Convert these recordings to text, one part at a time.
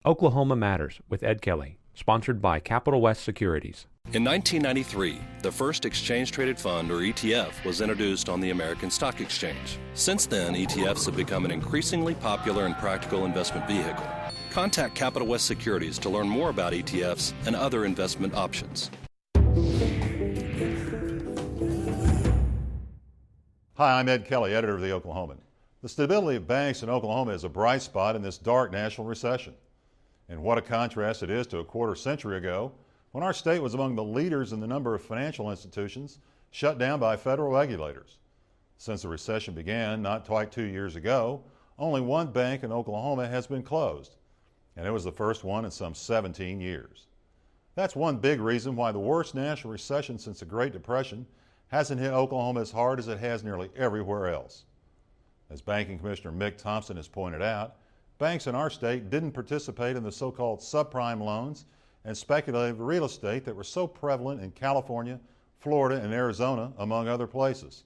Oklahoma Matters with Ed Kelley, sponsored by Capital West Securities. In 1993, the first exchange-traded fund, or ETF, was introduced on the American Stock Exchange. Since then, ETFs have become an increasingly popular and practical investment vehicle. Contact Capital West Securities to learn more about ETFs and other investment options. Hi, I'm Ed Kelley, editor of The Oklahoman. The stability of banks in Oklahoma is a bright spot in this dark national recession. And what a contrast it is to a quarter century ago, when our state was among the leaders in the number of financial institutions shut down by federal regulators. Since the recession began not quite 2 years ago, only one bank in Oklahoma has been closed, and it was the first one in some 17 years. That's one big reason why the worst national recession since the Great Depression hasn't hit Oklahoma as hard as it has nearly everywhere else. As Banking Commissioner Mick Thompson has pointed out, banks in our state didn't participate in the so-called subprime loans and speculative real estate that were so prevalent in California, Florida, and Arizona, among other places,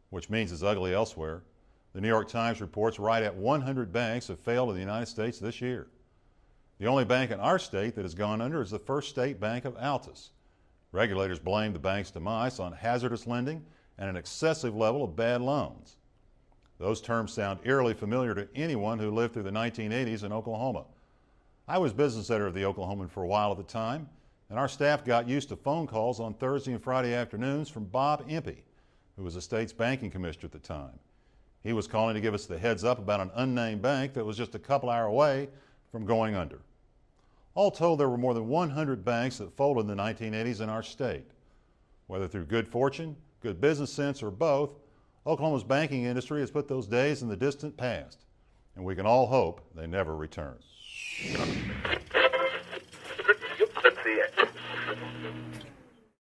which means it's ugly elsewhere. The New York Times reports right at 100 banks have failed in the United States this year. The only bank in our state that has gone under is the First State Bank of Altus. Regulators blame the bank's demise on hazardous lending and an excessive level of bad loans. Those terms sound eerily familiar to anyone who lived through the 1980s in Oklahoma. I was business editor of the Oklahoman for a while at the time, and our staff got used to phone calls on Thursday and Friday afternoons from Bob Impey, who was the state's banking commissioner at the time. He was calling to give us the heads up about an unnamed bank that was just a couple hours away from going under. All told, there were more than 100 banks that folded in the 1980s in our state. Whether through good fortune, good business sense, or both, Oklahoma's banking industry has put those days in the distant past, and we can all hope they never return.